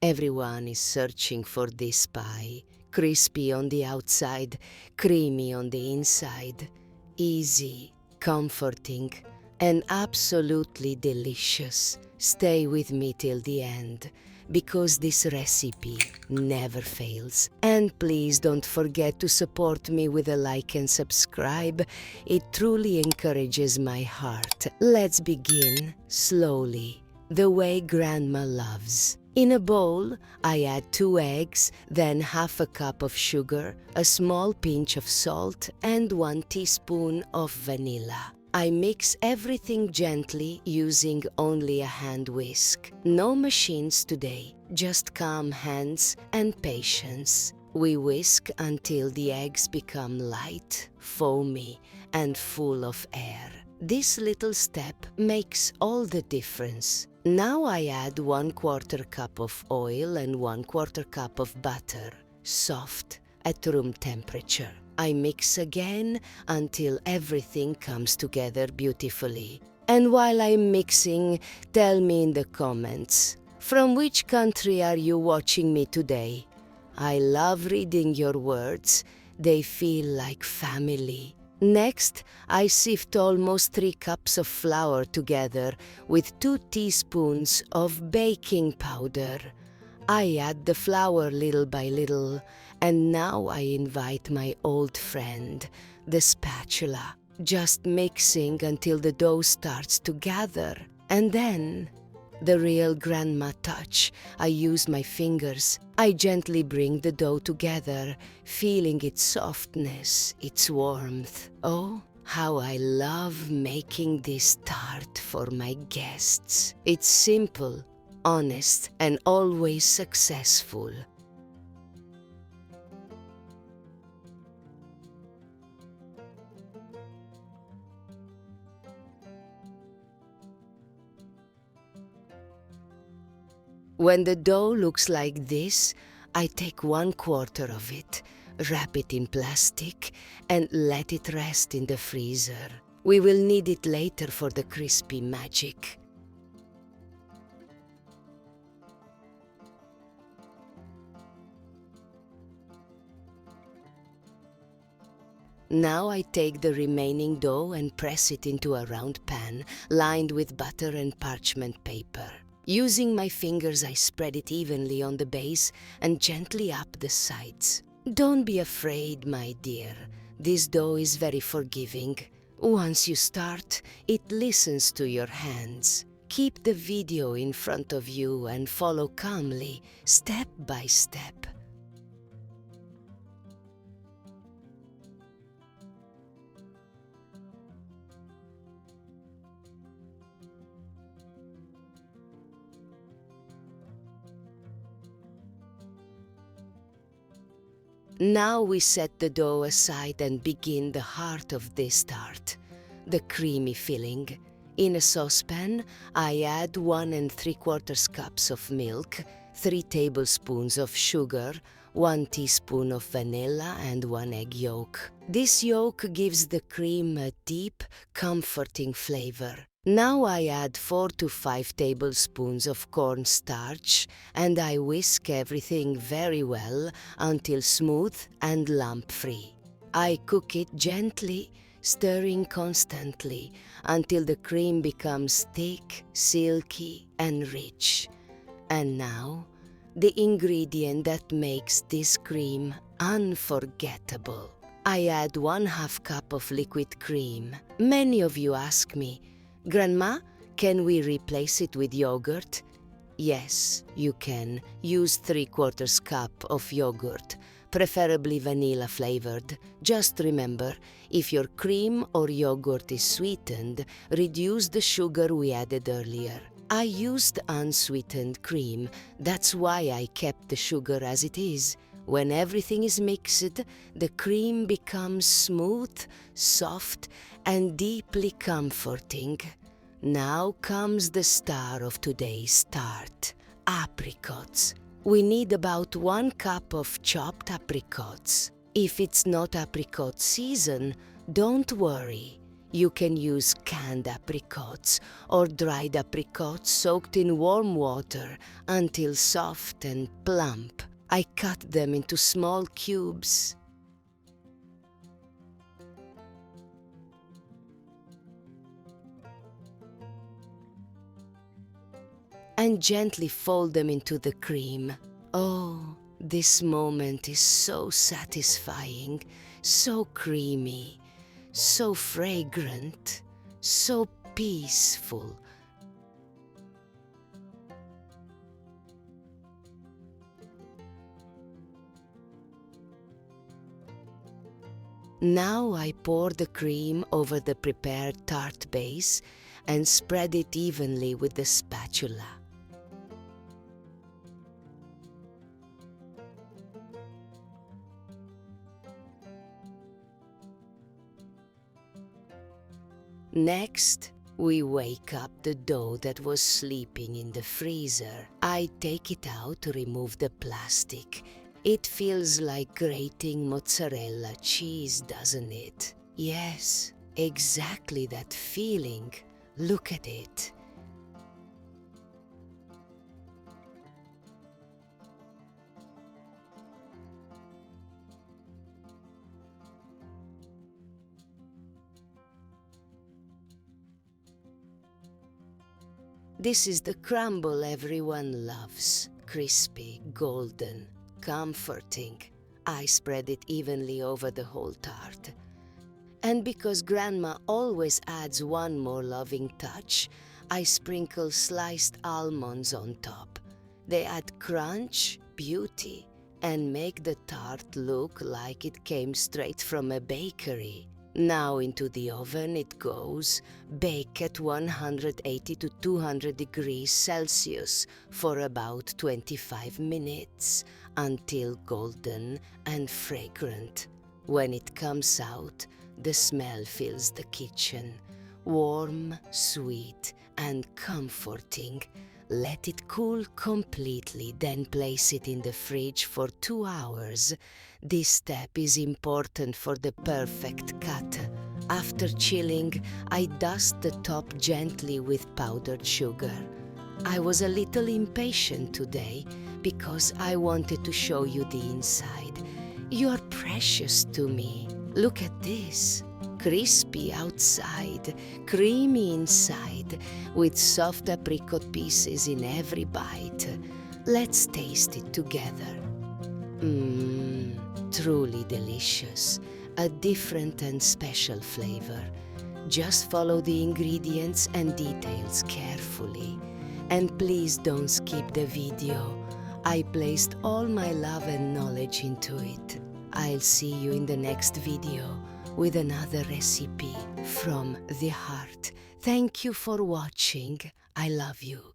Everyone is searching for this pie. Crispy on the outside, creamy on the inside. Easy, comforting, and absolutely delicious. Stay with me till the end, because this recipe never fails. And please don't forget to support me with a like and subscribe. It truly encourages my heart. Let's begin slowly, the way Grandma loves. In a bowl, I add 2 eggs, then half a cup of sugar, a small pinch of salt, and 1 teaspoon of vanilla. I mix everything gently using only a hand whisk. No machines today, just calm hands and patience. We whisk until the eggs become light, foamy, and full of air. This little step makes all the difference. Now I add 1/4 cup of oil and 1/4 cup of butter, soft at room temperature. I mix again until everything comes together beautifully. And while I'm mixing, tell me in the comments, from which country are you watching me today? I love reading your words. They feel like family. Next, I sift almost 3 cups of flour together with 2 teaspoons of baking powder. I add the flour little by little, and now I invite my old friend, the spatula, just mixing until the dough starts to gather. And then, the real grandma touch, I use my fingers. I gently bring the dough together, feeling its softness, its warmth. Oh, how I love making this tart for my guests. It's simple, honest, and always successful. When the dough looks like this, I take 1/4 of it, wrap it in plastic, and let it rest in the freezer. We will need it later for the crispy magic. Now I take the remaining dough and press it into a round pan lined with butter and parchment paper. Using my fingers, I spread it evenly on the base and gently up the sides. Don't be afraid, my dear. This dough is very forgiving. Once you start, it listens to your hands. Keep the video in front of you and follow calmly, step by step. Now we set the dough aside and begin the heart of this tart, the creamy filling. In a saucepan, I add 1 3/4 cups of milk, 3 tablespoons of sugar, 1 teaspoon of vanilla, and 1 egg yolk. This yolk gives the cream a deep, comforting flavor. Now I add 4 to 5 tablespoons of cornstarch, and I whisk everything very well until smooth and lump-free. I cook it gently, stirring constantly until the cream becomes thick, silky, and rich. And now, the ingredient that makes this cream unforgettable. I add 1/2 cup of liquid cream. Many of you ask me, Grandma, can we replace it with yogurt? Yes, you can. Use 3/4 cup of yogurt, preferably vanilla flavored. Just remember, if your cream or yogurt is sweetened, reduce the sugar we added earlier. I used unsweetened cream, that's why I kept the sugar as it is. When everything is mixed, the cream becomes smooth, soft, and deeply comforting. Now comes the star of today's tart, apricots. We need about 1 cup of chopped apricots. If it's not apricot season, don't worry. You can use canned apricots or dried apricots soaked in warm water until soft and plump. I cut them into small cubes. And gently fold them into the cream. Oh, this moment is so satisfying, so creamy, so fragrant, so peaceful. Now I pour the cream over the prepared tart base and spread it evenly with the spatula. Next, we wake up the dough that was sleeping in the freezer. I take it out to remove the plastic. It feels like grating mozzarella cheese, doesn't it? Yes, exactly that feeling. Look at it. This is the crumble everyone loves. Crispy, golden, comforting. I spread it evenly over the whole tart. And because Grandma always adds one more loving touch, I sprinkle sliced almonds on top. They add crunch, beauty, and make the tart look like it came straight from a bakery. Now into the oven it goes. Bake at 180 to 200 degrees Celsius for about 25 minutes until golden and fragrant. When it comes out, the smell fills the kitchen. Warm, sweet, and comforting. Let it cool completely, then place it in the fridge for 2 hours. This step is important for the perfect cut. After chilling, I dust the top gently with powdered sugar. I was a little impatient today because I wanted to show you the inside. You are precious to me. Look at this. Crispy outside, creamy inside, with soft apricot pieces in every bite. Let's taste it together. Truly delicious. A different and special flavor. Just follow the ingredients and details carefully. And please don't skip the video. I placed all my love and knowledge into it. I'll see you in the next video with another recipe from the heart. Thank you for watching. I love you.